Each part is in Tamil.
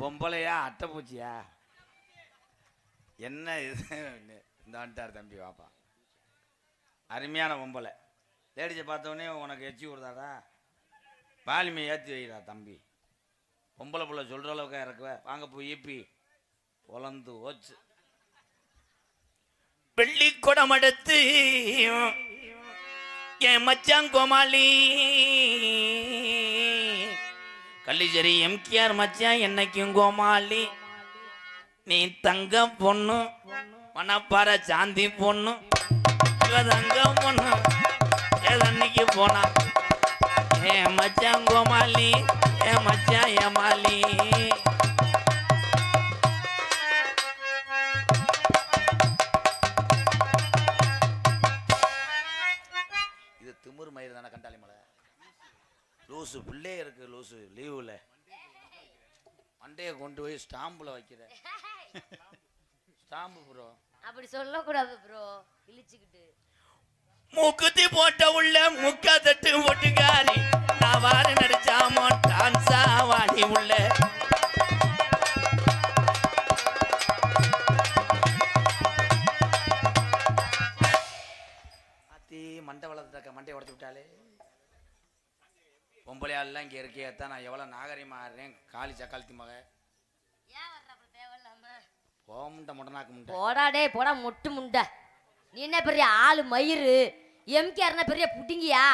பொம்பளையா அட்டைப்பூச்சியா என்ன இது? இந்த வந்துட்டார் தம்பி, வாப்பா. அருமையான பொம்பளை. லேடிஸை பார்த்தோடனே உனக்கு எச்சி விடுதாடா, வாலிமை ஏற்றி வைடா தம்பி. பொம்பளை பிள்ளை சொல்கிற அளவுக்கு இறக்குவ. வாங்க போய் ஈப்பி பொலந்து ஓச்சு. வெள்ளி குடம் எடுத்து என் மச்சான் கோமாளி கள்ளிச்சேரி எம்கேஆர் மச்சான் என்னைக்கும் கோமாளி. நீ தங்க பொண்ணு மணப்பாறை சாந்தி பொண்ணு தங்க பொண்ணு ஏதன்னைக்கு போனா என் மச்சான் கோமாளி என் மச்சான் ஏமாளி. இது திமுரு மயிறு தானே கண்டாலி மலை. லூசு பிள்ளே இருக்கு, லூசு லீவுல மண்டையை கொண்டு போய் ஸ்டாம்பில் வைக்கிற ஸ்டாம்பு ப்ரோ. அப்படி சொல்லக்கூடாது ப்ரோ, இழிச்சுக்கிட்டு. மூக்குத்தி போட்ட உள்ள முக்கா தட்டு ஒட்டுக்காரி நான் வார நடிச்சாமோ டான்ஸா வாடி உள்ள ஆத்தி மண்டை வளர்த்துட்டாக்க மண்டையை உடச்சு விட்டாலே. பொம்பளையாலாம் இங்கே இருக்கையத்தான் நான் எவ்வளோ நாகரிகமாக ஆடுறேன். காலி சக்காலத்தி மக போமுண்ட முட்டனாக்கு முண்டை போடாடே போடா மொட்டு முண்டை. நீ என்ன பெரிய ஆளு மயிறு, எம்கேஆர்னா பெரிய புட்டிங்கியா?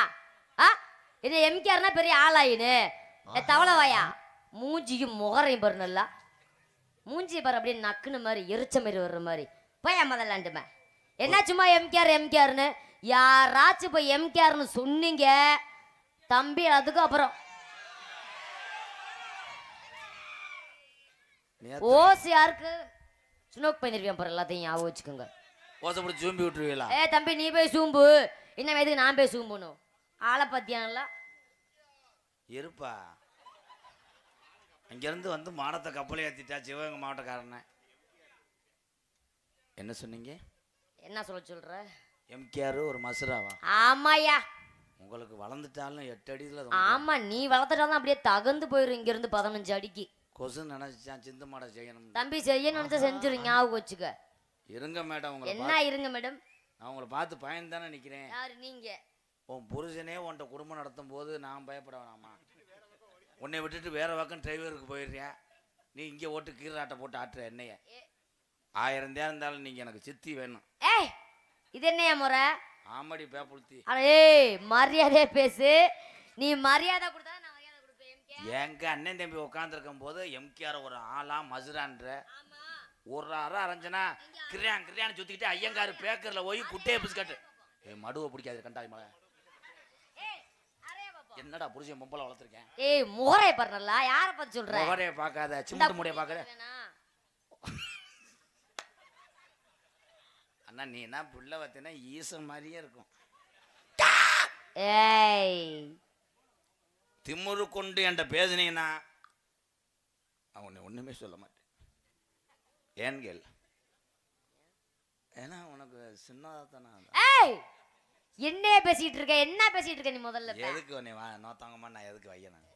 என்ன எம்கேஆர்னா பெரிய ஆளாயின்னு தவளவாயா? மூஞ்சியும் முகரையும் பாரு, நல்லா மூஞ்சி பாரு, அப்படியே நக்குன மாதிரி எரிச்ச மாதிரி வர்ற மாதிரி. போய் முதலாண்டுமே என்ன சும்மா எம்கேஆர் எம்கேஆர்னு யாராச்சும் போய் எம்கேஆர்னு சொன்னீங்க தம்பி, அதுக்கு அப்புறம் ஓஸ் யாருக்கு ஸ்னோக் பண்ணிருவேன் பாரு, எல்லாத்தையும் ஞாபகம் வச்சுக்கோங்க. ஓசப்படி சூம்பி விட்டுருவீங்களா? தம்பி நீ போய் சூம்பு, இன்னும் எதுக்கு நான் போய் சூம்பணும்? ஆளை பத்தியானலாம் இருப்பா. அங்கேருந்து வந்து மானத்தை கப்பலை ஏற்றிட்டா சிவகங்கை மாவட்டக்காரன. என்ன சொன்னீங்க? என்ன சொல்ற? எம்கேஆர் ஒரு மசுராவா? ஆமாயா, உங்களுக்கு வளர்ந்துட்டாலும் 8 அடியில். ஆமா, நீ வளர்த்துட்டாலும் அப்படியே தகந்து போயிரும். இங்க இருந்து 15 அடிக்கு கொசு நினைச்சான் சிந்து மாட செய்யணும். தம்பி செய்ய நினைச்சா செஞ்சிரு, ஞாபகம் வச்சுக்க. இருங்க மேடம். உங்களை என்ன இருங்க மேடம்? நான் உங்களை பார்த்து பயந்து தானே நிற்கிறேன். யாரு நீங்க? உன் புருஷனே உன்ட்ட குடும்பம் நடத்தும் போது நான் பயப்பட வேணாமா? உன்னை விட்டுட்டு வேற பக்கம் டிரைவருக்கு போயிடுறியா? நீ இங்கே ஓட்டு கீராட்டை போட்டு ஆட்டுற என்னைய. 1000 தேரம் இருந்தாலும் நீங்கள் எனக்கு சித்தி வேணும். ஏய் இது என்னையா முறை? ஆமாடி பேப்புளுத்தி. ஏய் மரியாதையா பேசு. நீ மரியாதை கொடுத்தா நான் மரியாதை கொடுப்பேன். எங்க அண்ணன் தம்பி உட்காந்துருக்கும் போது எம்கேஆர் ஒரு ஆளா மசுரான்ற ஒரு அரைஞ்சனா கிரியான் கிரியான்னு சுத்திக்கிட்டு ஐயங்காரு பேக்கர்ல போய் குட்டையை பிசுக்கட்டு. மடுவை பிடிக்காது கண்டாய் மலை. என்னடா புருஷன் பொம்பளை வளர்த்துருக்கேன். ஏய் முகரை பாருங்களா, யார பார்த்து சொல்ற? முகரைய பார்க்காத, சிமுட்டு முடிய பார்க்கற. அண்ணா நீ என்ன புள்ள வத்தினா ஈசன் மாதிரியே இருக்கும். ஏய் திமுரு கொண்டு என்கிட்ட பேசுனீங்கன்னா அவனை ஒண்ணுமே சொல்ல மாட்டேன். ஏன் கேள், ஏன்னா உனக்கு சின்னதா தானே. ஏய் என்னைய பேசிட்டு இருக்க? என்ன பேசிட்டு இருக்க நீ? முதல்ல எதுக்கு நீ வா நோத்தாங்கம்மா, நான் எதுக்கு வையணும்?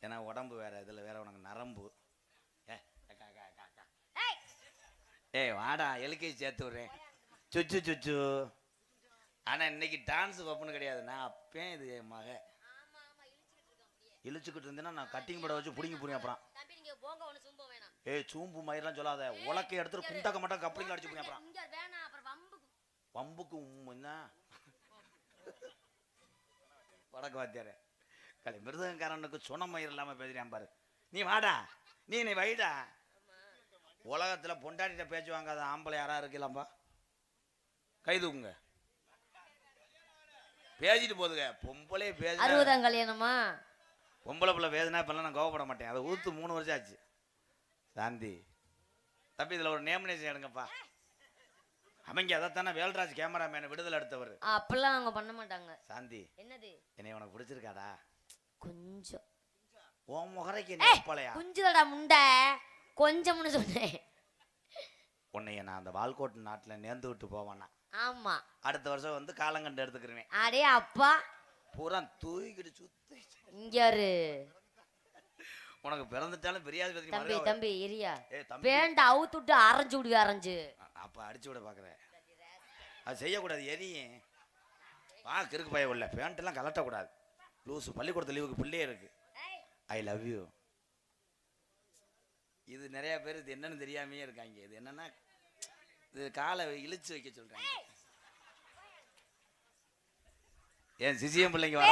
ஏன்னா உடம்பு வேற, இதுல வேற உனக்கு நரம்பு. ஏய் வாடா எல்கேஜி சேர்த்து விடுறேன். சுச்சு சுச்சு. ஆனா இன்னைக்கு டான்ஸ் பப்புன்னு கிடையாது. நான் அப்பேன் இது என் மக இழுச்சுக்கிட்டு இருந்தேன்னா நான் கட்டிங் பட வச்சு புடிங்கி புரியும். அப்புறம் ஏய் சூம்பு மயிரெல்லாம் சொல்லாத, உலக்கை எடுத்துட்டு குண்டாக்க மாட்டா கப்பலிங்க அடிச்சு புரியும். அப்புறம் வம்புக்கு என்ன வடக்கு வாத்தியாரு களி மிருதங்காரனுக்கு சுன மயிர் இல்லாம பேசுறான் பாரு. நீ வாடா, நீ வைடா. உலகத்துல பொண்டாட்டிட்ட பேச்சு வாங்காத ஆம்பளை யாரா இருக்கலாம்பா? கை தூக்குங்க. பேசிட்டு போதுங்க. பொம்பளை பேச 60 கல்யாணமா? பொம்பளை பிள்ளை பேசினா இப்பெல்லாம் நான் கோவப்பட மாட்டேன். அதை ஊத்து 3 வருஷம் ஆச்சு. சாந்தி தப்பி இதுல ஒரு நேமினேஷன் எடுங்கப்பா. அவங்க அதைத்தானே வேல்ராஜ் கேமராமேனை விடுதலை எடுத்தவர். அப்பெல்லாம் அவங்க பண்ண மாட்டாங்க. சாந்தி என்னது? என்னை உனக்கு பிடிச்சிருக்காடா? கொஞ்சம். உன் முகரைக்கு என்ன போலையா? கொஞ்சம்டா முண்டை, கொஞ்சம்னு சொன்னேன். உன்னைய நான் அந்த வால்கோட்டு நாட்டில் நேர்ந்து விட்டு போவானா? ஆமா, அடுத்த வருஷம் வந்து காலங்கண்டு எடுத்துக்கிறேன். அடே அப்பா பூரா தூக்கிட்டு சுத்தி இங்காரு உனக்கு பிறந்துட்டாலும் பெரியாதி பத்தி தம்பி தம்பி இரியா தம்பி வேண்டாம் அவுத்துட்டு அரைஞ்சு விடுவே அரைஞ்சு அப்ப அடிச்சு விட பாக்குறேன். அது செய்யக்கூடாது, எரியும். பாக்கு இருக்கு பய உள்ள பேண்ட் எல்லாம் கலட்டக்கூடாது. லூசு பள்ளிக்கூடத்து லீவுக்கு பிள்ளையே இருக்கு. ஐ லவ் யூ. இது நிறைய பேர் இது என்னன்னு தெரியாமையே இருக்காங்க. இது என்னன்னா இது காலை இழுச்சு வைக்க சொல்றாங்க. என் சிசியம் பிள்ளைங்க வர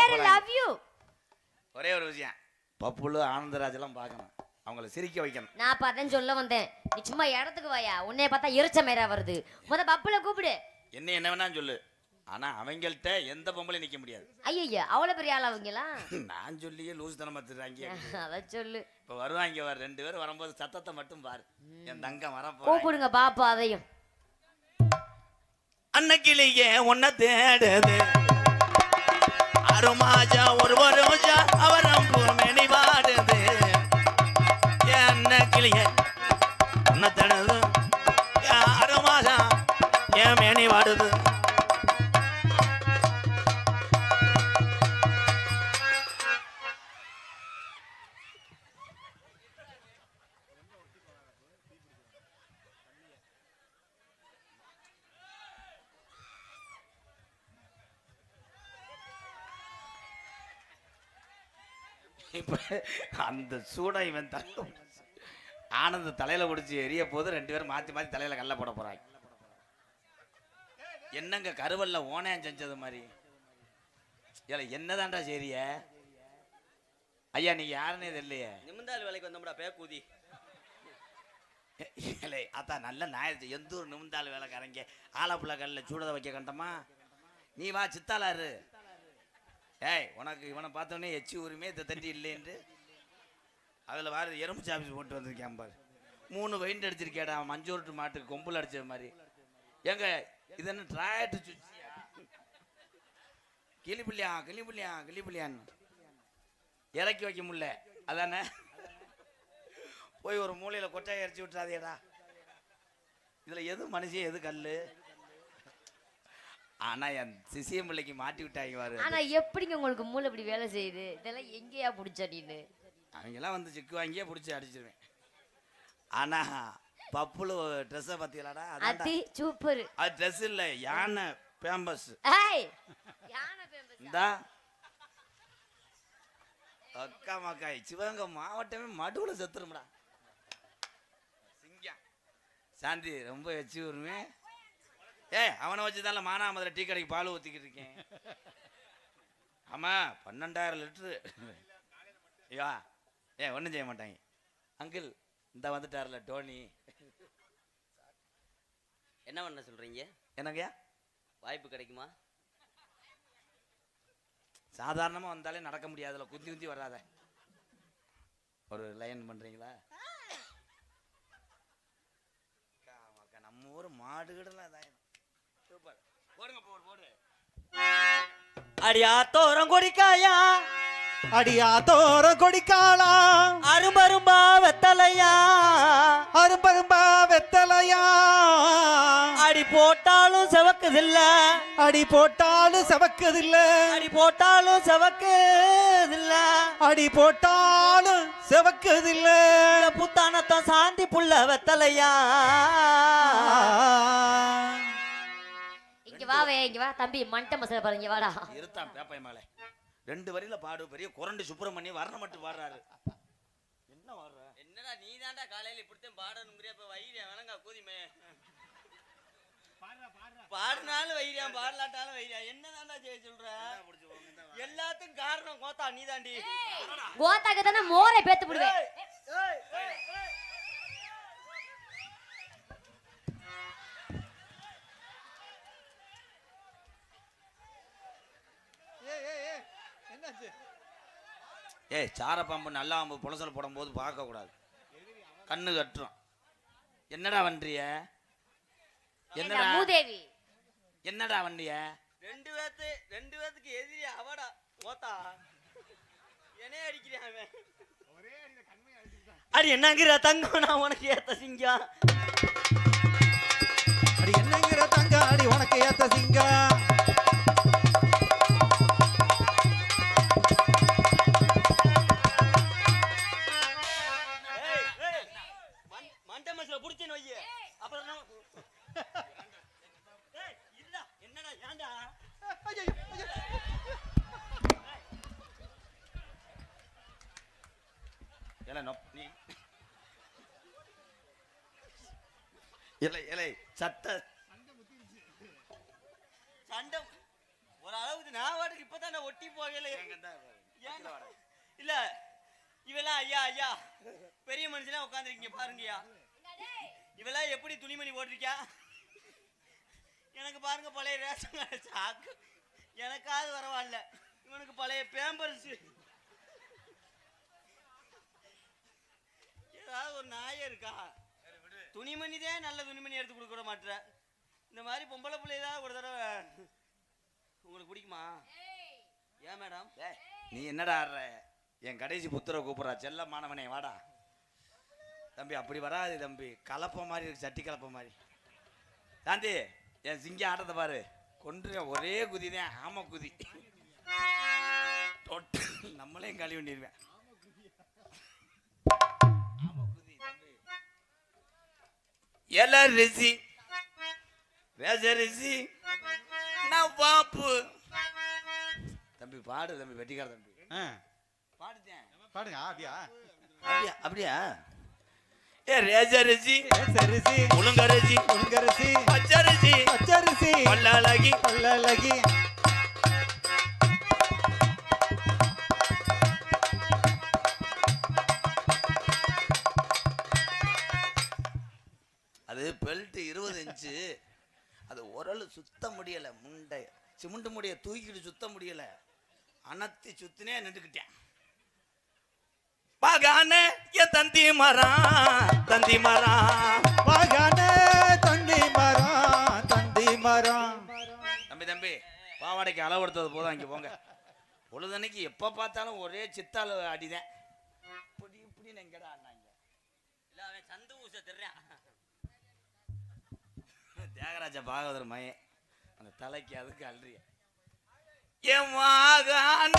ஒரே ஒரு விஷயம், பப்புலு ஆனந்தராஜ் எல்லாம் பார்க்கணும், அவங்கள சிரிக்க வைக்கணும். நான் பார்த்தேன்னு சொல்ல வந்தேன். நீ சும்மா இடத்துக்கு வாயா, உன்னைய பார்த்தா எரிச்ச மேரா வருது. முத பப்புல கூப்பிடு. என்ன வேணாம் சொல்லு, ஆனா அவங்கள்ட்ட எந்த பொம்பளை நிக்க முடியாது. ஐயா அவ்வளவு பெரிய ஆள் அவங்களா? நான் சொல்லியே லூஸ் தனமா திட்டுறாங்க. அத சொல்லு. இப்ப வருவாங்க, வர 2 பேரும் வரும்போது சத்தத்தை மட்டும் பாரு. என் தங்கம் வரப்போ கூப்பிடுங்க பாப்பா. அதையும் அன்னைக்கிலேயே உன்னை தேடுது அருமாஜா ஒரு ரோஜா அவரம் பூமணி வாடுது. அன்னைக்கிலேயே உன்னை தேடுது அருமாஜா என் மேனி வாடுது. இப்ப அந்த சூடை இவன் ஆனந்த தலையில பிடிச்சி எரிய போது 2 பேரும் மாத்தி மாத்தி தலையில கல்ல போட போறாங்க. என்னங்க கருவல்ல ஓனையம் செஞ்சது மாதிரி. ஏல என்னதான்டா சரிய ஐயா, நீங்க யாருன்னே தெரியலையே. நிமிந்தாள் வேலைக்கு வந்தோம்டா பேக்கூதி. இல்லை அதான் நல்ல நாயத்து எந்த ஒரு நிமிந்தாள் வேலைக்காரங்க ஆலப்புள்ள கல்ல சூடதை வைக்க கண்டமா. நீ வா சித்தாளாரு. ஏய் உனக்கு இவனை பார்த்தோன்னே எச்சி உரிமை இதை தட்டி இல்லைன்ட்டு அதில் வேறு எறும்பு சாப்பிஸ் போட்டு வந்திருக்கேன் பாரு. 3 வைண்ட் அடிச்சிருக்கேடா, மஞ்சோட்டு மாட்டுக்கு கொம்புல அடிச்ச மாதிரி. ஏங்க இது என்ன ட்ராய்ட்டு சுச்சியா? கிளிப்புள்ளியான்னு இறக்கி வைக்க முடியல. அதானே போய் ஒரு மூலையில் கொட்டையை இறச்சி விட்டுறாதேடா. இதில் எது மனுஷன் எது கல்? ஆனா என் சிசியம் பிள்ளைக்கு மாட்டி விட்டாங்க பாரு. ஆனா எப்படிங்க உங்களுக்கு மூளை இப்படி வேலை செய்யுது? இதெல்லாம் எங்கேயா பிடிச்ச நீனு? அவங்கெல்லாம் வந்து சிக்கு வாங்கியே பிடிச்சி அடிச்சிருவேன். ஆனா பப்புல ட்ரெஸ்ஸை பத்தியலாடா, அது சூப்பர். அது ட்ரெஸ் இல்ல, யானை பேம்பஸ். இந்தா அக்கா மக்காய் சிவகங்கை மாவட்டமே மடுவுல செத்துரும்டா. சிங்கம் சாந்தி ரொம்ப வச்சு வருமே. அவனை வச்சுதான்ல மானாமதுரை டீ கடைக்கு பால் ஊற்றிக்கிட்டு இருக்கேன். ஆமா 12,000 லிட்டரு. ஐயா ஒன்றும் செய்ய மாட்டாங்க. அங்கிள் இந்த வந்துட்டார்ல டோனி. என்ன பண்ண சொல்றீங்க? என்னங்கய்யா வாய்ப்பு கிடைக்குமா? சாதாரணமாக வந்தாலே நடக்க முடியாதுல, குந்தி குந்தி வராத. ஒரு லைன் பண்றீங்களா? நம்ம ஊர் மாடுகிடலாம். அடியா தோரம் கொடிக்காயா, அடியா தோரம் கொடிக்காளா, அரும்பரும்பா வெத்தலையா, அரும்பரும்பா வெத்தலையா, அடி போட்டாலும் செவக்குதில்ல, அடி போட்டாலும் செவக்குதில்ல, அடி போட்டாலும் செவக்குதில்ல, அடி போட்டாலும் செவக்குதில்ல, புத்தானத்தான் சாந்தி புள்ள வெத்தலையா. இங்க வாவே, இங்க வா தம்பி. மண்டை மசாலா பாருங்க, வாடா. இருத்தான் பேப்பை மேலே 2 வரியில பாடு. பெரிய குரண்டு சுப்பிரமணியம் வர்ணம் மட்டும் பாடுறாரு. என்ன வர்ற? என்னடா நீ தாண்டா காலையில இப்படித்தான் பாடணுங்கிறியா? இப்ப வைரியா வேணங்க கூதிமே பாடினாலும் வைரியா, பாடலாட்டாலும் வைரியா. என்னதான்டா செய்ய சொல்ற? எல்லாத்துக்கும் காரணம் கோத்தா நீ தாண்டி. கோத்தாக்கு தானே மோரை பேத்து விடுவேன். சார பாம்பு நல்லா பாம்பு புலசல் போடும் போது பார்க்க கூடாது, கண்ணு கட்டுறோம். என்னடா வண்டிய? என்னடா மூதேவி? என்னடா வண்டிய? 2 பேத்துக்கு எதிரி அவடா கோத்தா. என்னைய அடிக்கிறான் அடி. என்னங்கிற தங்கம் நான் உனக்கு ஏத்த சிங்கம். அடி என்னங்கிற தங்க அடி உனக்கு ஏத்த சிங்கம். வை. அப்புறம் ஏய், இருடா. என்னடா ஏன்டா இலை நீ இலை இலை சத்த சண்டை ஒரு அளவுக்கு நான் வாட்டுக்கு இப்பதான் ஒட்டி போகல. இல்ல இவெல்லாம் ஐயா ஐயா பெரிய மனுஷனா உட்காந்துருக்கீங்க பாருங்கய்யா. இவெல்லாம் எப்படி துணிமணி போட்டிருக்கியா? எனக்கு பாருங்க பழைய ரேஷன் கடை சாக்கு, எனக்காவது பரவாயில்ல. இவனுக்கு பழைய பேம்பர்ஸ். ஏதாவது ஒரு நாயம் இருக்கா? துணிமணிதான் நல்ல துணிமணி எடுத்து கொடுக்க மாட்டேற. இந்த மாதிரி பொம்பளை பிள்ளை தான் ஒரு தடவை. உங்களுக்கு பிடிக்குமா? ஏன் மேடம்? நீ என்னடா ஆடுற? என் கடைசி புத்திர கூப்பிட்றா, செல்ல மாணவனே வாடா. தம்பி அப்படி வராது தம்பி, கலப்ப மாதிரி இருக்கு, சட்டி கலப்ப மாதிரி. தாண்டி என் சிங்க ஆட்டத்தை பாரு, கொண்டு ஒரே குதி தான், ஆம குதி. தொட்டு நம்மளையும் கழுவி பண்ணிடுவேன். எல ரிசி ரிசி நான் பாப்பு. தம்பி பாடு தம்பி, வெட்டிக்கார தம்பி பாடுதேன். பாடுங்க. அப்படியா அப்படியா அப்படியா? ஏ ரேஜரிசி சரிசி உளுங்கரிசி உளுங்கரிசி பச்சரிசி பச்சரிசி பல்லழகி பல்லழகி அது பெல்ட் 20 இன்ச்சு. அது உரல் சுத்த முடியல, முண்டை சிமுண்டு முடிய தூக்கிட்டு சுத்த முடியல, அனத்தி சுத்தினே நின்றுக்கிட்டேன். பாகானே என் தந்தி மரம் தந்தி மரம் வாகான தந்தி மரம் தந்தி மரம். தம்பி தம்பி பாவாடைக்கு அளவு எடுத்தது போதும், இங்கே போங்க. பொழுதன்னைக்கு எப்போ பார்த்தாலும் ஒரே சித்தாள் அடிதான். இப்படி இப்படின்னு எங்கடா அண்ணாங்க? இல்ல அவன் சந்து ஊச தெரியான். தியாகராஜ பாகவதர் மயன், அந்த தலைக்கு அதுக்கு அல்றிய. என் வாகான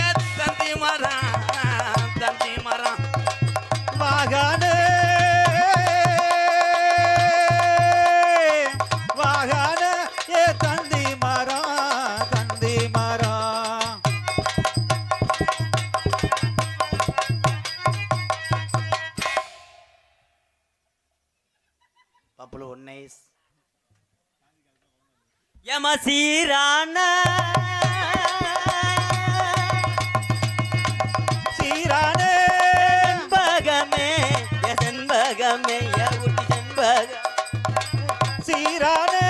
என் தந்தி மரம் தந்தி மரம் வாகான வாகான ஏ தந்தி மரம் தந்தி மரம். பப்புளு ஒன்னைஸ் யமசீரான சீரானே செண்பகமே செண்பகமே ஊட்டி செண்பகம் சீரானே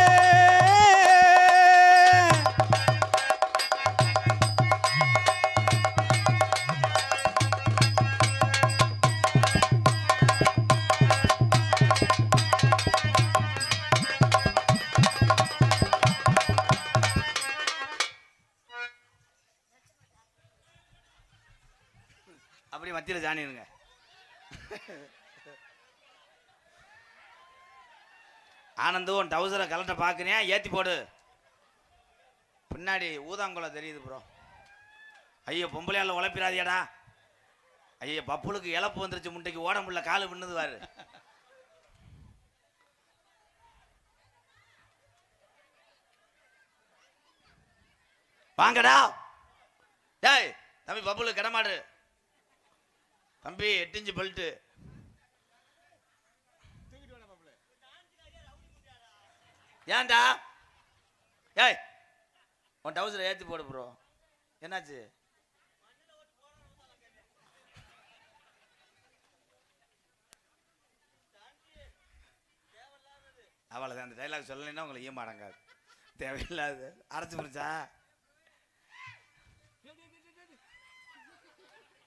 அப்படி மத்தியில் ஜானிருங்க. ஆனந்து உன் டவுசரை கலட்ட பார்க்குறியா? ஏற்றி போடு. பின்னாடி ஊதாங்குளம் தெரியுது ப்ரோ. ஐயோ பொம்பளையால உழைப்பிடாதியாடா. ஐயோ பப்புளுக்கு இழப்பு வந்துருச்சு, முட்டைக்கு ஓட முடியல, காலு பின்னுது வாரு. வாங்கடா. டேய் தம்பி பப்புளு கிடமாடு. தம்பி 8 இன்ச்சு பெல்ட்டு. ஏன்டா? ஏய் உன் டவுசரை ஏற்றி போடு ப்ரோ. என்னாச்சு? அவ்வளோதான். அந்த டைலாக் சொல்லலைன்னா உங்களை ஈயம் அடங்காது. தேவையில்லாது அரைச்சி முடிச்சா.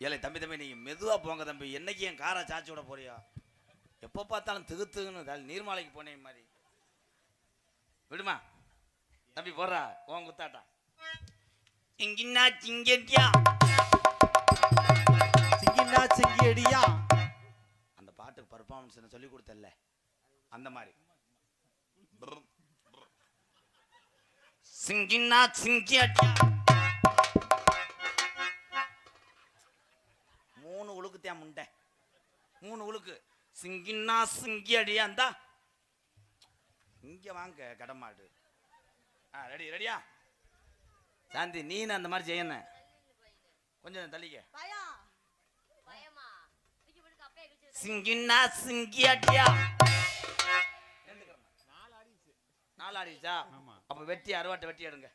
ஏலே தம்பி தம்பி நீங்கள் மெதுவாக போங்க தம்பி. என்னைக்கு என் காரை சாச்சி விட போறியா? எப்போ பார்த்தாலும் திகுத்துன்னு நீர்மாலைக்கு போனேன் மாதிரி. விடுமா தம்பி, போடுறா உன் குத்தாட்டா. இங்கின்னா சிங்கடியா சிங்கினா சிங்கியடியா. அந்த பாட்டுக்கு பர்ஃபார்மன்ஸ் சொல்லி கொடுத்தல்ல, அந்த மாதிரி. சிங்கின்னா சிங்கியடியா 3 உழுக்குத்தான் முண்டை, 3 உழுக்கு. சிங்கின்னா சிங்கி அடியா இந்தா இங்க வாங்க கடமாடு. ரெடி ரெடியா சாந்தி, நீனு அந்த மாதிரி செய்யணும். கொஞ்சம் தள்ளிக்க. சிங்கின்னா சிங்கி அடியா. 4 ஆடிச்சா? அப்ப வெட்டி அறுவாட்டை வெட்டி எடுங்க.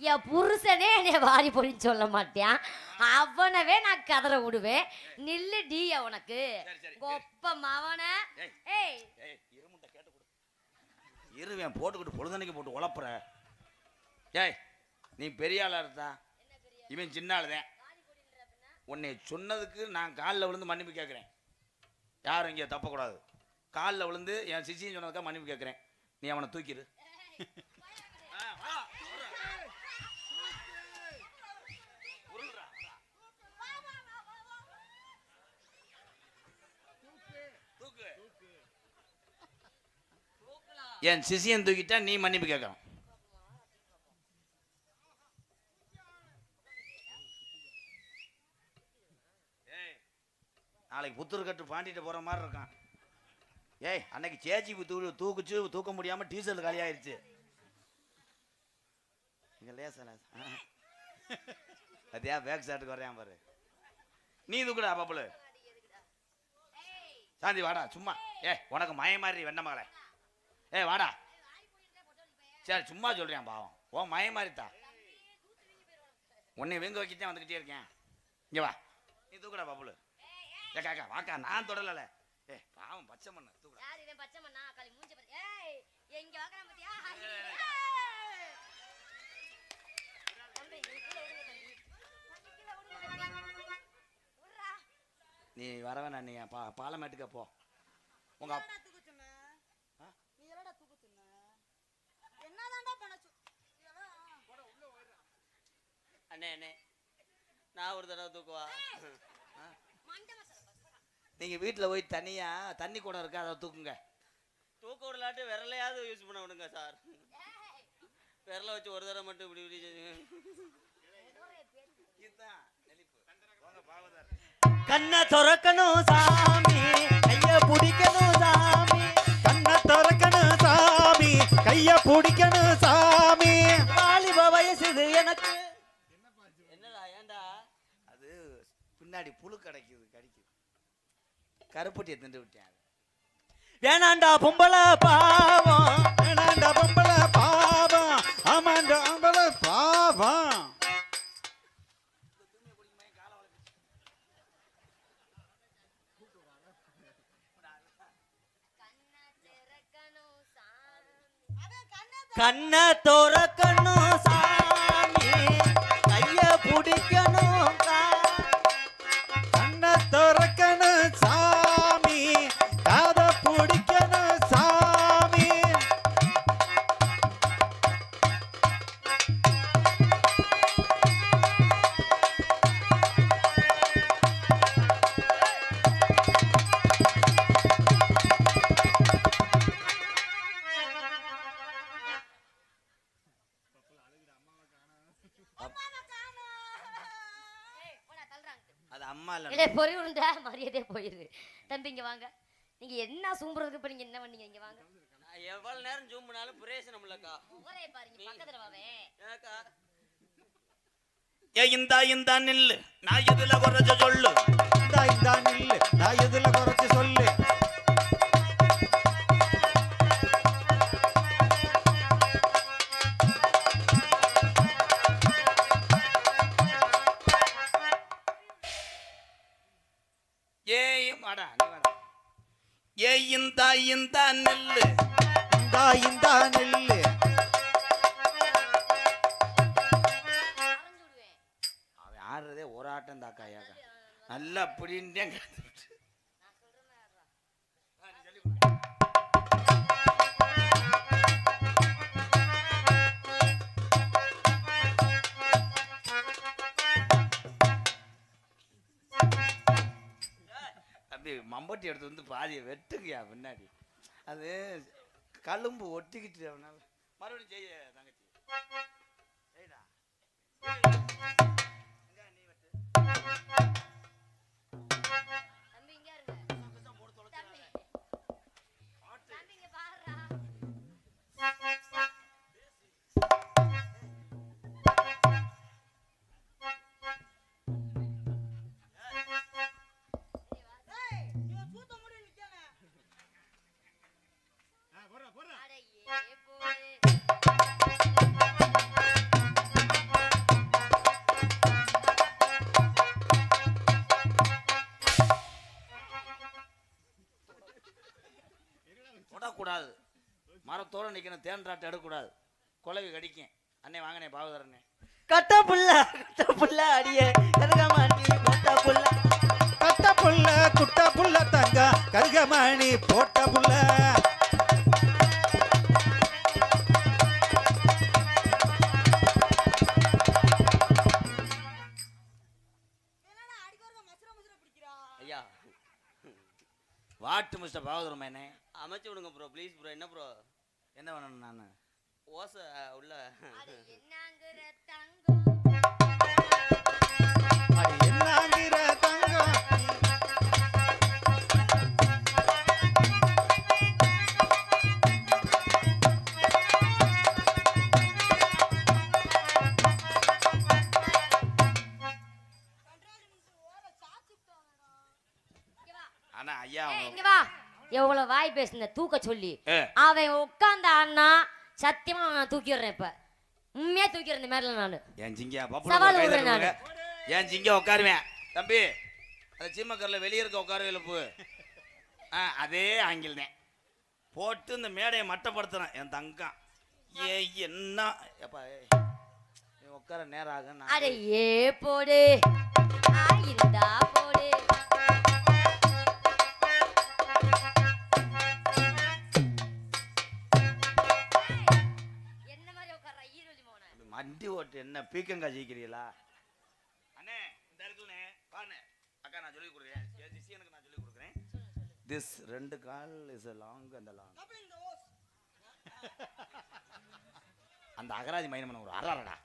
என் புருஷனே என்னைய வாரி பொழின்னு சொல்ல மாட்டேன், அவனவே நான் கதற விடுவேன். நில்லு டி உனக்கு கொப்ப மவன. இருவேன் போட்டுக்கிட்டு பொழுதனைக்கு போட்டு உழப்புற. ஏய் நீ பெரிய ஆளா இருந்தா, இவன் சின்ன ஆளுதான். உன்னை சொன்னதுக்கு நான் காலில் விழுந்து மன்னிப்பு கேட்குறேன். யாரும் இங்கே தப்பக்கூடாது. காலில் விழுந்து என் சிசின்னு சொன்னதுக்காக மன்னிப்பு கேட்குறேன். நீ அவனை தூக்கிடு. என் சிசியன் தூக்கிட்டா நீ மன்னிப்பு கேட்கணும். நாளைக்கு புத்தூர் கட்டு பாண்டிட்டு போற மாதிரி இருக்கான். ஏய் அன்னைக்கு சேச்சி தூக்குச்சு, தூக்க முடியாம டீசல் காலி ஆயிடுச்சு. இங்க லேசா அதே பேக் ஷாட்டுக்கு வரையான் பாரு. நீ தூக்குடா பாப்புல. சாந்தி வாடா சும்மா. உனக்கு மய மாதிரி வெண்ண மகளே. வாடா. சரி சும்மா சொல்றேன் பாவம். ஓ மய மாதிரித்தா உன்னை வெங்க வைக்கிட்டே வந்துகிட்டே இருக்கேன். இங்க வா நீ தூக்குடா பாப்புல. காக்கா வாக்கா, நான் தொடல. பாவம் பச்சை மண்ணு தூக்குடா. யார் இவன் பச்சை மண்ணா? காலி மூஞ்சி பாரு. எங்க வாக்குறான் பாத்தியா? நீ வரவேணா, நீ பாலமேட்டுக்க போ. உங்க அண்ணே அண்ணே நான் ஒரு தடவை தூக்குவா. நீங்க வீட்டுல போய் தனியா தண்ணி கூட இருக்கா, அதை தூக்குங்க. தூக்க விடலாட்டு விரலையாவது யூஸ் பண்ண விடுங்க சார். விரல வச்சு ஒரு தடவை மட்டும் இப்படி கண்ணை திறக்கணும் சாமி, கைய பிடிக்கணும் சாமி. கண்ணை திறக்கணும் சாமி, கைய பிடிக்கணும் சாமி. வாலிப வயசுது எனக்கு. என்னடா ஏண்டா? அது பின்னாடி புழு கிடைக்குது, கடிக்குது. கருப்பட்டியை திண்டு விட்டேன். வேணாண்டா பொம்பளை பாவம், வேணாண்டா பொம்பளை பாவம், ஆமாண்டா பொம்பளை பாவம். கண்ணை திறக்கணும் சாமி, கைய பிடிக்கணும். கண்ணை திறக்கணும் சாமி, காத பிடிக்கணும் சாமி. அது அம்மா இல்ல. இல்லை பொறி உண்டா மரியாதையே போயிரு. தம்பி இங்க வாங்க. நீங்க என்ன சூம்புறதுக்கு இப்ப நீங்க என்ன பண்ணீங்க? இங்க வாங்க. நான் எவ்வளவு நேரம் ஜூம் பண்ணாலும் பிரயோஜனம் இல்லக்கா. ஒரே பாருங்க பக்கத்துல வாவே. ஏக்கா இந்தா நில்லு, நான் எதுல குறைச்ச சொல்லு. இந்தா நில்லு, நான் எதுல குறைச்சு சொல்லு. வாடா நீ வாடா. இந்தா நில்லு, இந்தா நில்லு. அவன் ஆடுறதே ஒரு ஆட்டம் தாக்காயா. நல்லா அப்படின்ட்டே அப்படி மம்பட்டி எடுத்து வந்து பாதியை வெட்டுங்கயா பின்னாடி. அது கழும்பு ஒட்டிக்கிட்டு அவனால மறுபடியும் செய்ய தங்கச்சி செய்டா. தம்பி இங்க இருங்க. தம்பி. தம்பி இங்க பாருடா. அட ஏ போடு. தொடக்கூடாது, மரத்தோட நிக்கணும், தேன்றாட்டை எடுக்கக்கூடாது, குலவி கடிக்கும். அண்ணே வாங்கண்ணே பாவதரண்ணே. கட்ட புள்ள அடியே கருகமாட்டி கட்ட புள்ள. கட்ட புள்ள குட்ட புள்ள தங்க கருகமணி போட்ட புள்ள. ஐயா வாட்டு மிஸ்டர் பாவதரமேனே அமைச்சு விடுங்க ப்ரோ ப்ளீஸ் ப்ரோ. என்ன ப்ரோ என்ன வேணும் நான் ஓசை உள்ள அட என்னங்கற தங்கம். அடி என்னாங்கிற தங்கம். ஆனா ஐயா ஏய், இங்க வா. எவ்வளவு வாய் பேசுன தூக்க சொல்லி. ஏ. அவன் உட்கார்ந்த அண்ணா சத்தியமா நான் தூக்கிடுறேன் இப்ப. உண்மையா தூக்கிடுறேன் இந்த மாதிரிலாம் நானு. என் ஜிங்கியா சவால் பப்பு விடுறேன் நானு. என் ஜிங்க உட்காருவேன் தம்பி. அந்த சீமக்கரில் வெளியே இருக்க உட்கார எழுப்பு. அதே ஆங்கில் தான் போட்டு இந்த மேடையை மட்டப்படுத்துறேன் என் தங்கம். ஏ என்ன எப்பா நீ உட்கார நேரம் ஆகும். அட ஏ போடு. இந்தா போடு. என்ன மாதிரி உட்கார்ற ஈரோலி மோன. மண்டி ஓட்டு என்ன பீக்கங்கா ஜெயிக்கிறீங்களா அண்ணே? இந்த இருக்குல்லே பாண்ணே அக்கா நான் சொல்லி கொடுக்குறேன். என் சிஷியனுக்கு நான் சொல்லி கொடுக்குறேன். திஸ் 2 கால் இஸ் லாங் அந்த லாங். அந்த அகராதி மைனமன ஒரு அறாரடா.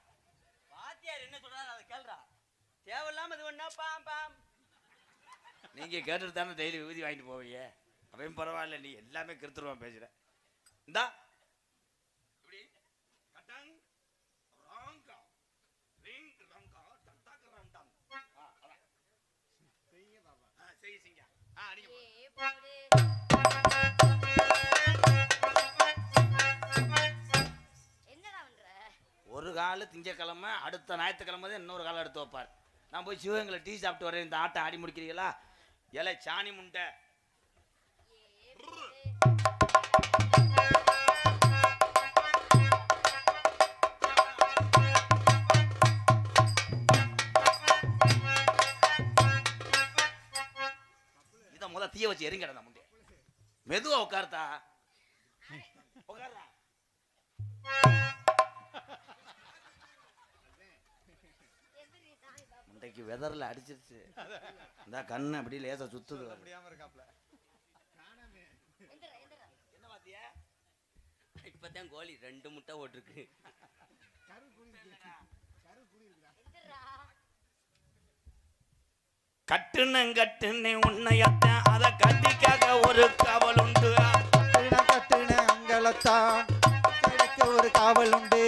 வாத்தியார் என்ன சொல்றாரு அதை கேளுடா. தேவையில்லாம இது பண்ணா பாம் பாம். நீங்க கேட்டுட்டு தானே டெய்லி விபூதி வாங்கிட்டு போவீங்க. அப்பயும் பரவாயில்ல, நீ எல்லாமே கிருத்துருவான் பேசுற. இந்தா இப்படி கட்டாங் ராங்கா ரிங் ராங்கா டட்டாக் ரண்டாம். அதான் செய்ய பாபா. செய்ய சிங்க. நீங்க ஏ போடு. என்னடா பண்ற? ஒரு கால திங்கக்கிழமை அடுத்த ஞாயிற்றுக்கிழமை தான் இன்னொரு காலம் எடுத்து வைப்பார். நான் போய் சிவகங்களை டீ சாப்பிட்டு வரேன். இந்த ஆட்டை ஆடி முடிக்கிறீங்களா? இலை சாணி முண்டை. இதை முத தீய வச்சு எரிங்கடா முண்டை. மெதுவா உட்கார்த்தா உட்கார்றா. முண்டைக்கு வெதர்ல அடிச்சிருச்சு. இந்த கண்ணு அப்படி லேசா சுத்துது. என்ன பாத்தியா? இப்பதான் கோழி 2 முட்டை ஓட்டிருக்கு. கட்டுன்னு உன்னையத்த அத கட்டிக்காக ஒரு காவல் உண்டு. கட்டுன அங்கலத்தான் கிடைக்க ஒரு காவல் உண்டு.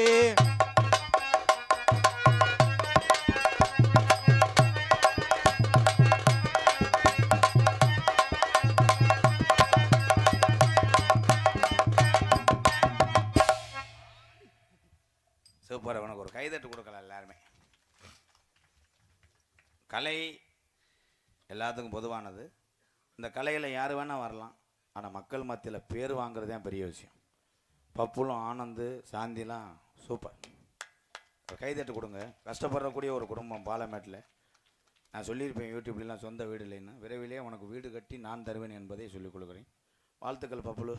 சூப்பர். உனக்கு ஒரு கைதட்டு கொடுக்கலாம் எல்லாருமே. கலை எல்லாத்துக்கும் பொதுவானது. இந்த கலையில் யார் வேணால் வரலாம். ஆனால் மக்கள் மத்தியில் பேர் வாங்குறது தான் பெரிய விஷயம். பப்புலும் ஆனந்து சாந்திலாம் சூப்பர். ஒரு கைதட்டு கொடுங்க. கஷ்டப்படக்கூடிய ஒரு குடும்பம் பாலமேட்டில். நான் சொல்லியிருப்பேன் யூடியூப்லாம் சொந்த வீடு இல்லைன்னு. விரைவிலே உனக்கு வீடு கட்டி நான் தருவேன் என்பதை சொல்லிக் கொடுக்குறேன். வாழ்த்துக்கள் பப்புலு.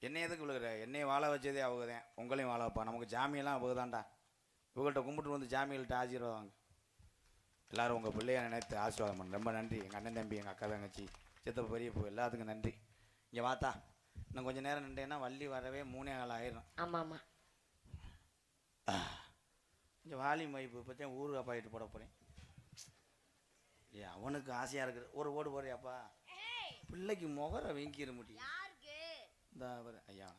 என்னை எதுக்கு விழுகிற? என்னை வாழ வச்சதே அவங்க தான். உங்களையும் வாழ வைப்பா. நமக்கு ஜாமியெல்லாம் அவங்க தான்டா. இவங்கள்ட்ட கும்பிட்டு வந்து ஜாமியல்கிட்ட ஆசீர்வாதம். எல்லோரும் உங்கள் பிள்ளைய நினைத்து ஆசீர்வாதம் பண்ண ரொம்ப நன்றி. எங்கள் அண்ணன் தம்பி, எங்கள் அக்கா தங்கச்சி, சித்தப்ப பெரியப்பூ எல்லாத்துக்கும் நன்றி. இங்கே வாத்தா இன்னும் கொஞ்சம் நேரம் நின்றேன்னா வள்ளி வரவே 3:15 ஆயிரும். ஆமா ஆமா. இந்த வாலியும் வைப்பு பற்றி ஊருக்கு அப்பாயிட்டு போட போகிறேன். ஏ அவனுக்கு ஆசையாக இருக்குது. ஒரு ஓடு போறியாப்பா? பிள்ளைக்கு முகரை வீங்கிட முடியும். இந்த ஐயா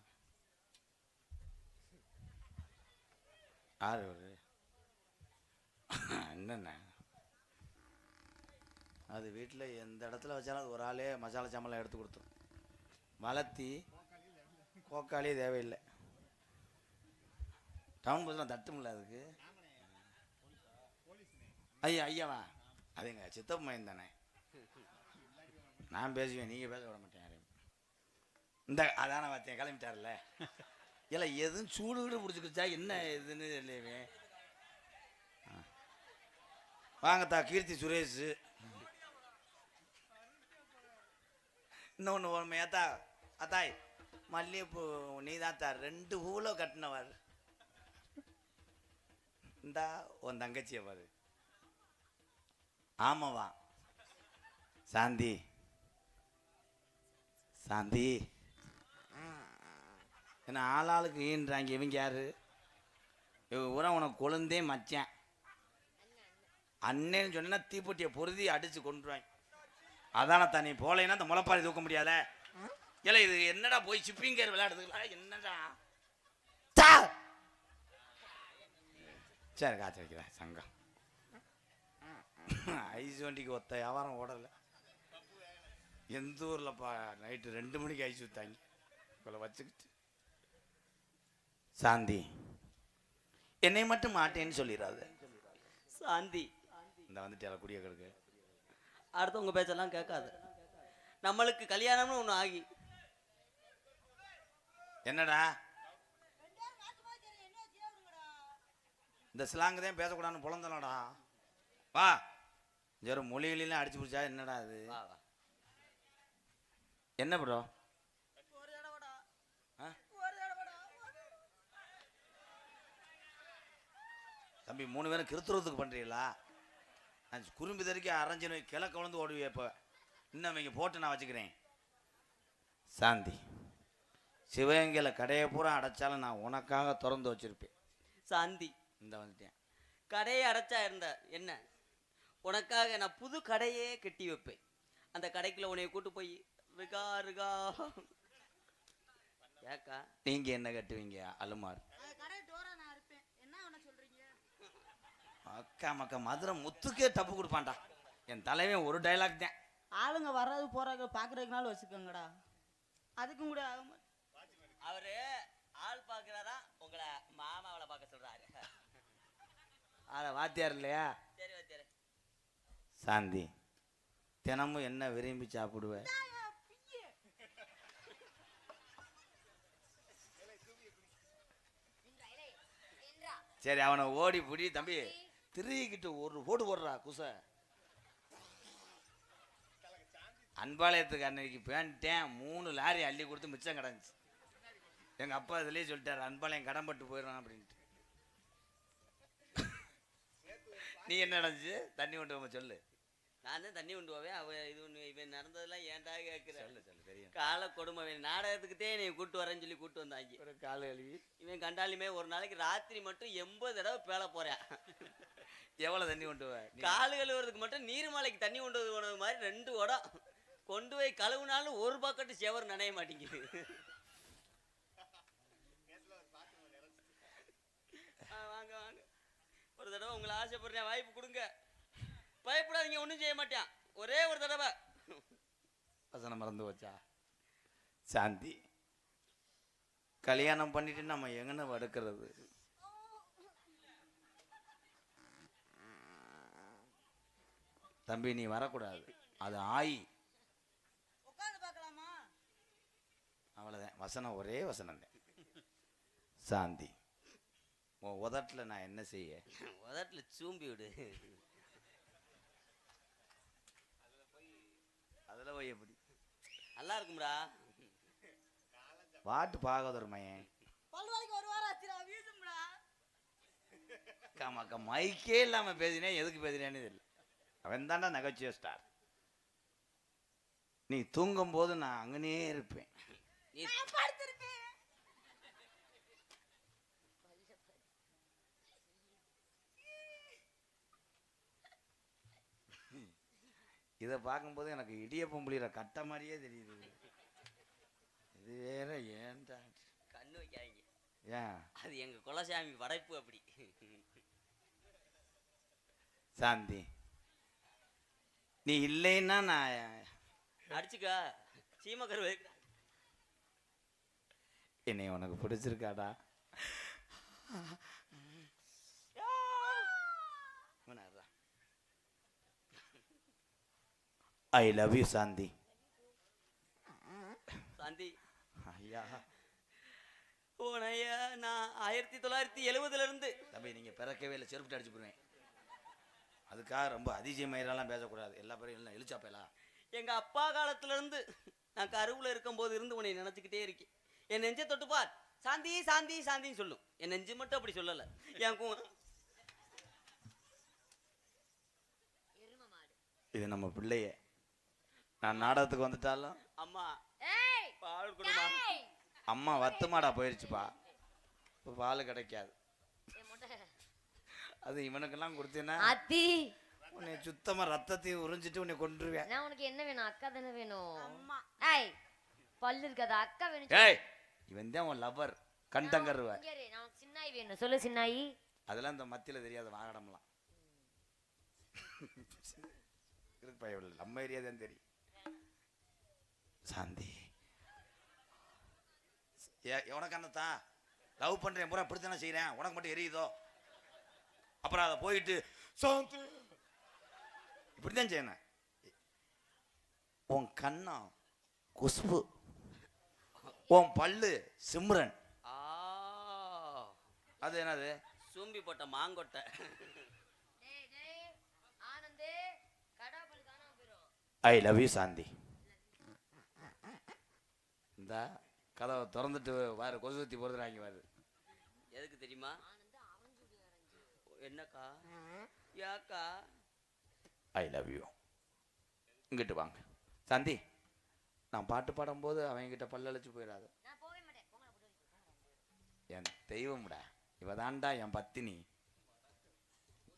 யார் ஒரு என்னென்ன அது வீட்டில் எந்த இடத்துல வச்சாலும் அது ஒரு ஆளே மசாலா சாமெல்லாம் எடுத்து கொடுத்துரும். வளர்த்தி கோக்காளியே தேவையில்லை. டவுன் பஸ்லாம் தட்டுமில்ல அதுக்கு. ஐயா ஐயாவா அது எங்கள் சித்தப்பு மையம் தானே. நான் பேசுவேன், நீங்கள் பேச விட மாட்டேன் யாரையும். இந்த அதான பார்த்தேன் கிளம்பிட்டார்ல. இல்லை எதுவும் சூடு வீடு பிடிச்சிக்கிச்சா என்ன இதுன்னு இல்லையவே. வாங்கத்தா கீர்த்தி சுரேஷ். இன்னொன்று உண்மையாத்தா அத்தாய் மல்லிகைப்பூ நீ தாத்தா 2 பூவில் கட்டினவர். இந்தா உன் தங்கச்சியை பாரு. ஆமாவா சாந்தி சாந்தி என்ன ஆளாளுக்கு ஈன்றாங்க. இவங்க யாரு? இவங்க ஊரா உனக்கு கொழுந்தே மச்சான். அண்ணேன்னு சொன்னா தீப்பொட்டியை பொருதி அடிச்சு கொண்டுருவாங்க. அதான தண்ணி போலேன்னா அந்த முளைப்பாரி தூக்க முடியாத. இல்லை இது என்னடா போய் சிப்பிங்கர் விளையாடுறதுங்களா என்னடா? சரி காய்ச்சி வைக்கிறேன் சங்கம். ஐஸ் வண்டிக்கு ஒத்த வியாபாரம் ஓடலை. எந்த ஊர்லப்பா நைட்டு 2 மணிக்கு ஐஸ் ஊத்தாங்க இவளை வச்சுக்கிட்டு. சாந்தி என்னை மட்டும் மாட்டேன்னு சொல்லிடாது. சாந்தி இந்த வந்துட்டு குடிய கிடக்கு. அடுத்தவங்க பேச்செல்லாம் கேட்காது. நம்மளுக்கு கல்யாணம்னு ஒன்று ஆகி என்னடா இந்த ஸ்லாங்கு தான் பேசக்கூடாதுன்னு புலந்தலடா. வா ஜெரு மொழிகளெல்லாம் அடிச்சு பிடிச்சா என்னடா அது? என்ன ப்ரோ? தம்பி 3 பேரும் கிருத்துறதுக்கு பண்ணுறீங்களா? நான் குறும்பி தறிக்க அரைஞ்சு கிழக்க விழுந்து ஓடுவே. இப்போ இன்னும் இங்கே போட்டு நான் வச்சுக்கிறேன். சாந்தி சிவகங்கையில் கடையை பூரா அடைச்சாலும் நான் உனக்காக திறந்து வச்சிருப்பேன். சாந்தி இந்த வந்துட்டேன். கடையை அடைச்சா இருந்த என்ன, உனக்காக நான் புது கடையே கட்டி வைப்பேன். அந்த கடைக்குள்ள உன்னைய கூட்டு போய் ரிகா ரிகா ஏக்கா நீங்க என்ன கட்டுவீங்க? அலுமார் அக்கா மக்கா மதுரை முத்துக்கே தப்பு கொடுப்பான்டா. என் தலைவன் ஒரு டைலாக் தான். ஆளுங்க வர்றது போறாங்க பாக்குறதுக்குனால வச்சுக்கோங்கடா. அதுக்கும் கூட ஆக அவரு ஆள் பாக்குறாரா, உங்களை மாமாவளை பார்க்க சொல்றாரு. வாத்தியார் இல்லையா? சரி வாத்தியாரு. சாந்தி தினமும் என்ன விரும்பி சாப்பிடுவேன்? சரி அவனை ஓடி புடி தம்பி திருக்கிட்டு ஒரு போடு போடுறா குச. அன்பாளையத்துக்கு அன்னைக்கு பேன்ட்டேன் 3 லாரி அள்ளி கொடுத்து மிச்சம் கிடந்துச்சு. எங்கள் அப்பா இதுலேயே சொல்லிட்டார் அன்பாளையம் கடன்பட்டு போயிடறான் அப்படின்ட்டு. நீ என்ன நடந்துச்சு? தண்ணி கொண்டு போக சொல்லு. நான் தான் தண்ணி கொண்டு போவேன். அவன் இது ஒன்று இவன் நடந்ததெல்லாம் ஏன்டா கேட்குற? சொல்லு சொல்லு தெரியும். காலை கொடுமை. நாடகத்துக்குதே நீ கூட்டு வரேன்னு சொல்லி கூட்டு வந்தாங்க. ஒரு கால கழுவி இவன் கண்டாலுமே ஒரு நாளைக்கு ராத்திரி மட்டும் 80 தடவை பேல போறேன். எவ்வளோ தண்ணி கொண்டு போவ? காலு கழுவுறதுக்கு மட்டும் நீர்மலைக்கு தண்ணி கொண்டு போனது மாதிரி 2 உடம் கொண்டு போய் கழுவுனாலும் ஒரு பக்கெட்டு செவர் நனைய மாட்டேங்குது. வாங்க வாங்க ஒரு தடவை உங்களை ஆசைப்படுறேன், வாய்ப்பு கொடுங்க. பயப்படாதீங்க, ஒன்றும் செய்ய மாட்டேன். ஒரே ஒரு தடவை. வசனம் மறந்து வச்சா. சாந்தி கல்யாணம் பண்ணிட்டு நம்ம எங்கன்னு வடுக்கிறது? தம்பி நீ வரக்கூடாது, அது ஆயி. அவ்வளோதான் வசனம், ஒரே வசனம் தான். சாந்தி உன் உதட்டில் நான் என்ன செய்ய? உதட்டில் சூம்பி விடு. அதில் போய் எப்படி நல்லா இருக்கும்டா. வாட்டு பாகதர் மையன் அக்கா மைக்கே இல்லாமல் பேசினேன். எதுக்கு பேசினேன்னு தெரியல. அவன் தாண்டா நகைச்சுவை ஸ்டார். நீ தூங்கும் போது நான் அங்கனே இருப்பேன். நீ இதை பார்க்கும்போது எனக்கு இடியப்பம் புளிகிற கட்ட மாதிரியே தெரியுது. இது வேற ஏன்டா கண்ணு வைக்காதீங்க. ஏன்? அது எங்க குலசாமி படைப்பு அப்படி. சாந்தி, நீ இல்லைன்னா நான் அடிச்சுக்கா சீமக்கரு. என்னை உனக்கு பிடிச்சிருக்காடா? ஐ லவ் யூ சாந்தி. சாந்தி ஐயா போனையா நான் 1970 இருந்து. தம்பி நீங்கள் பிறக்கவே இல்லை, செருப்பிட்டு அடிச்சு போடுவேன். அதுக்காக ரொம்ப அதிசயமாயிரெல்லாம் பேசக்கூடாது. எல்லா பேரும் எல்லாம் எழுச்சாப்பேலா. எங்க அப்பா காலத்துல இருந்து நான் கருவுல இருக்கும் போது இருந்து உன்னை நினைச்சுக்கிட்டே இருக்கேன். என் நெஞ்சை தொட்டுப்பார், சாந்தி சாந்தி சாந்தின்னு சொல்லும். என் நெஞ்சு மட்டும் அப்படி சொல்லல. இது நம்ம பிள்ளைய. நான் நாடகத்துக்கு வந்துட்டாலும் அம்மா பால் கொடுமா. அம்மா வத்து மாடா போயிருச்சுப்பா, இப்போ பால் கிடைக்காது. அது இவனுக்கெல்லாம் கொடுத்தேன்னா அத்தி உன்னை சுத்தமா ரத்தத்தையும் உறிஞ்சிட்டு உன்னை கொன்றுவேன். நான் உனக்கு என்ன வேணும்? அக்கா தானே வேணும். ஏய் பல்லு இருக்காது, அக்கா வேணும். ஏய் இவன் தான் உன் லவர் கண்டங்கருவ. நான் சின்னாய் வேணும். சொல்லு சின்னாயி. அதெல்லாம் இந்த மத்தியில தெரியாத வாகனம்லாம் இருக்கு பையன். நம்ம ஏரியா தான் தெரியும். சாந்தி உனக்கு அண்ணத்தான் லவ் பண்றேன் பூரா இப்படித்தானே செய்யறேன், உனக்கு மட்டும் எரியுதோ? அப்புறம் அதை போயிட்டு சாந்தி இப்படித்தான் செய்யணும். உன் கண்ணம் குஷ்பு, உன் பல்லு சிம்ரன். அது என்னது? சூம்பி போட்ட மாங்கொட்டை. ஐ லவ் யூ சாந்தி. இந்த கதவை திறந்துட்டு வாரு, கொசு ஊத்தி போடுறாங்க வாரு. எதுக்கு தெரியுமா? என்னக்கா? யாக்கா? I love you. இங்கிட்டு வாங்க சாந்தி. நான் பாட்டு பாடும்போது அவங்ககிட்ட பல்லழிச்சு போயிடாது. என் தெய்வம்டா, இவ தான்டா என் பத்தினி.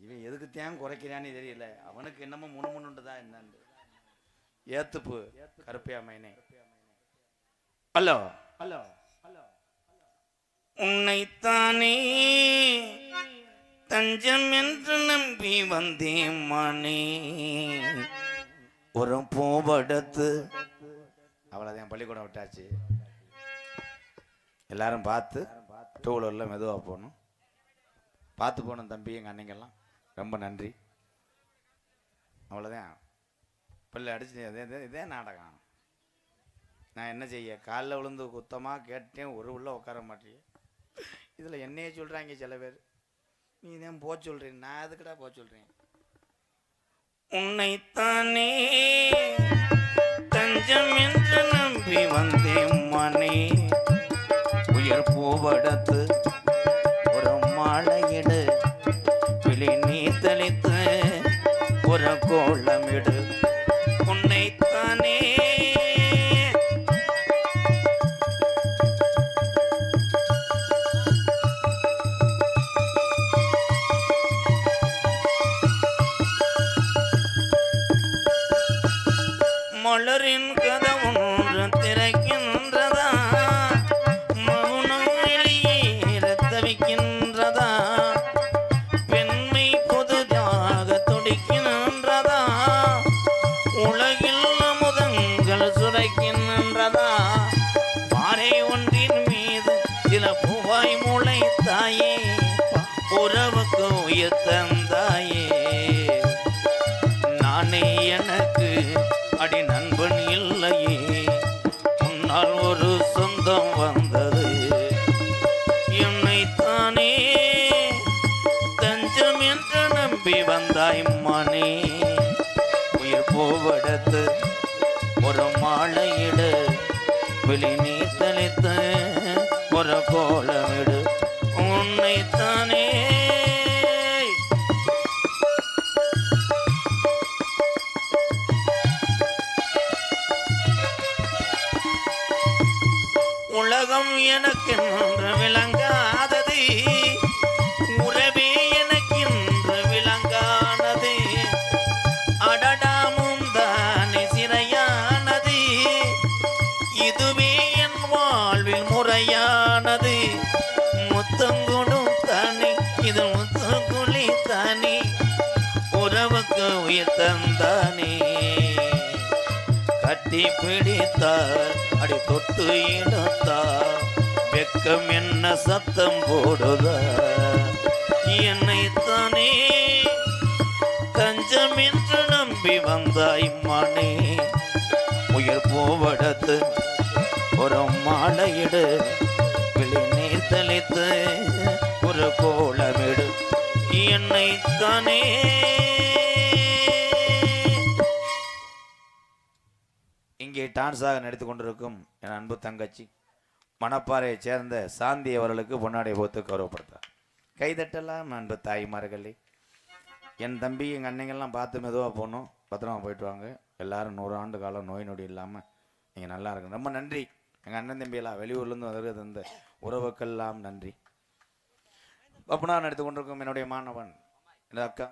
இவன் எதுக்கு தேன் குறைக்கிறான்னு தெரியல. அவனுக்கு என்னமோ முணுமுணுண்டுதான் என்னன்னு. ஏத்துப்பு கருப்பையா மைனே. Hello hello hello. உன்னைத்தானே தஞ்சம் என்று நம்பி வந்தேன் மணி, ஒரு பூவெடுத்து. அவ்வளோதான், பள்ளிக்கூடம் விட்டாச்சு. எல்லாரும் பார்த்து டூ வீலரில் மெதுவாக போகணும். பார்த்து போகணும் தம்பி. எங்கள் அன்னைங்கெல்லாம் ரொம்ப நன்றி. அவ்வளோதான். பிள்ளை அடிச்சு இதே நாடகம். நான் என்ன செய்ய? காலில் விழுந்து குத்தமாக கேட்டேன், ஒரு உள்ள உட்கார மாட்டேன். இதில் என்னையே சொல்கிறாங்க சில பேர். நீ தான் போக சொல்கிறேன். நான் எதுக்குடா போக சொல்கிறேன்? உன்னைத்தானே தஞ்சம் என்று நம்பி வந்தேன் மணி, உயிர் பூவெடுத்து ஒரு மாலையிடு, விழி நீ தெளித்து ஒரு கோலமிடு. உன்னைத்தானே மலரின் கதவொன்று திறக்கின்றதா, மௌனம் வெளியேற தவிக்கின்றதா, பெண்மை பொதுதாக துடிக்கின்றதா, உலகில் அமுதங்கள் சுரைக்கின்றதா, பாறை ஒன்றின் மீது சில பூவாய் முளைத்தாயே, உறவுக்கு உயிர் தந்தாயே. நானே எனக்கு அடி நண்பன் இல்லையே, உன்னால் ஒரு சொந்தம் வந்தது. என்னைத்தானே தஞ்சம் என்று நம்பி வந்தாய் மணி, உயிர் பூவெடுத்து ஒரு மாலையிடு, விழி நீ தெளித்து ஒரு கோலமிடு. உன்னைத்தானே உலகம் எனக்கென்று விளங்காதது, உறவே எனக்கென்று விளங்கானது, அடடாமும் தானே சிறையானது, இதுவே என் வாழ்வில் முறையானது, முத்தங்குடும் தானே இது முத்தங்குழி தானே, உறவுக்கு உயிர் தந்தானே, கட்டி பிடித்தார் அடி தொட்டு இழுத்தார், வெக்கம் என்ன சத்தம் போடுதா, என்னைத்தானே தஞ்சம் என்று நம்பி வந்தாய் மானே, உயிர் போவடத்து ஒரு மாலையிடு, விழி நீர் தெளித்து ஒரு கோலமிடு, என்னைத்தானே. இங்கே டான்ஸாக நடித்து கொண்டிருக்கும் என் அன்பு தங்கச்சி மணப்பாறையைச் சேர்ந்த சாந்தி அவர்களுக்கு பொன்னாடை போத்து கௌரவப்படுத்தார். கைதட்டலாம் அன்பு தாய்மார்களே. என் தம்பி எங்கள் அன்னைங்கள்லாம் பார்த்து மெதுவாக போகணும், பத்திரமா போயிட்டு வாங்க. எல்லாரும் 100 ஆண்டு காலம் நோய் நொடி இல்லாமல் நீங்கள் நல்லா இருக்கணும். ரொம்ப நன்றி எங்கள் அண்ணன் தம்பியெல்லாம் வெளியூர்லேருந்து வருகிறது, அந்த உறவுக்கெல்லாம் நன்றி. பப்புனா நடித்து கொண்டிருக்கும் என்னுடைய மாணவன் என் அக்கா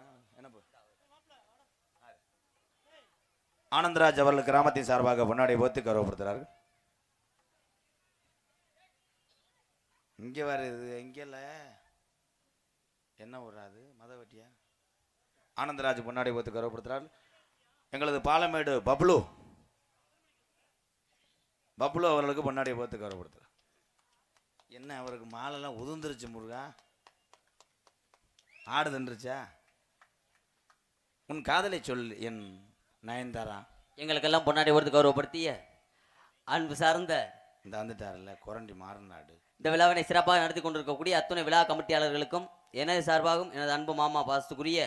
ஆனந்தராஜ் அவர்கள் கிராமத்தின் சார்பாக பொன்னாடை போத்து கௌரவப்படுத்துகிறார்கள். இங்கே வருது இங்கே இல்லை, என்ன விடுறாது மதவட்டியா? ஆனந்தராஜ் பொன்னாடை போத்து கௌரவப்படுத்துகிறார்கள். எங்களது பாலமேடு பப்ளு அவர்களுக்கு பொன்னாடை போத்து கௌரவப்படுத்துகிறார். என்ன அவருக்கு மாலெல்லாம் உதிர்ந்துருச்சு முருகா, ஆடு தின்றுச்சா? உன் காதலை சொல் என் நயன்தாரா. எங்களுக்கெல்லாம் பொன்னாடி ஒருத்து கௌரவப்படுத்திய அன்பு சார்ந்த இந்த வந்துட்டார்ல குரண்டி மாறநாடு இந்த விழாவினை சிறப்பாக நடத்தி கொண்டிருக்கக்கூடிய அத்துணை விழா கமிட்டியாளர்களுக்கும் எனது சார்பாகவும் எனது அன்பு மாமா பாசத்துக்குரிய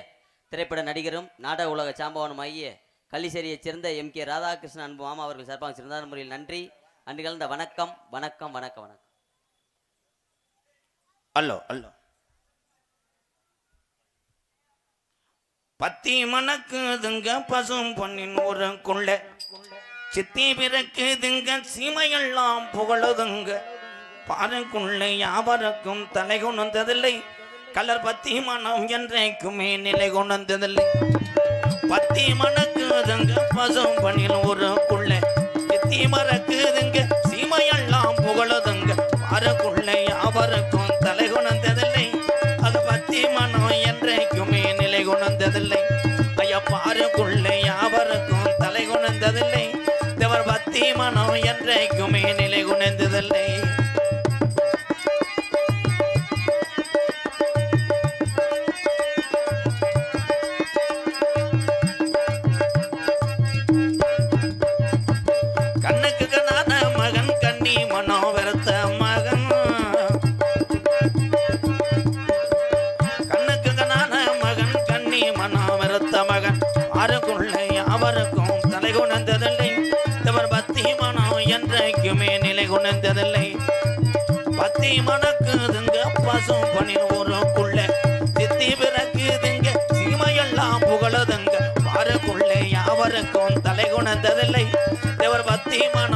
திரைப்பட நடிகரும் நாடக உலக சாம்பவனும் ஆகிய கள்ளிசேரியைச் சேர்ந்த MK ராதாகிருஷ்ணன் அன்பு மாமா அவர்கள் சார்பாக சிறந்தான முறையில் நன்றி அன்று கலந்த வணக்கம் வணக்கம் வணக்கம் வணக்கம். அல்லோ அல்லோ பத்தி மணக்குதுங்க பசும் பொன்னின் ஊருக்குள்ள, சித்தி பிறக்குதுங்க சீமையெல்லாம் புகழுதுங்க, பாருக்குள்ள யாவருக்கும் தலை கொண்டதில்லை, கலர் பத்தி மனம் என்றைக்குமே நிலை கொண்டதில்லை. பத்தி மணக்குதுங்க பசும் பொன்னின் ஊருக்குள்ள, சித்தி மறக்குதுங்க சீமையெல்லாம் புகழுதுங்க, பாருக்குள்ள யாவருக்கும் தலை கொண்டதில்லை, அது பத்தி மனம் என்றைக்குமே நிலை கொண்டதில்லை. ஐயா பாருக்குள்ள யாவருக்கும் தலை கொண்டதில்லை, தேவர் பத்தி மனம் என்றைக்குமே நிலை கொண்டதில்லை. கண்ணுக்கு கண்ணான மகன் கண்ணி மனம் வெறுத்த மகன், கண்ணுக்கு கண்ணான மகன் கண்ணி மனம் வெறுத்த மகன், ஆருக்குள்ள அவருக்கும் தலை கொண்டதில்லை, தவர் பத்தி மனம் என்றைக்குமே நிலை கொண்டதில்லை. பத்தி மணக்குதுங்க பசும் பணின் ஊருக்குள்ள, சித்தி பிறக்குதுங்க சீமையெல்லாம் புகழுதுங்க, பாருக்குள்ள யாவருக்கும் தலை கொண்டதில்லை, தேவர் பத்தி மனம்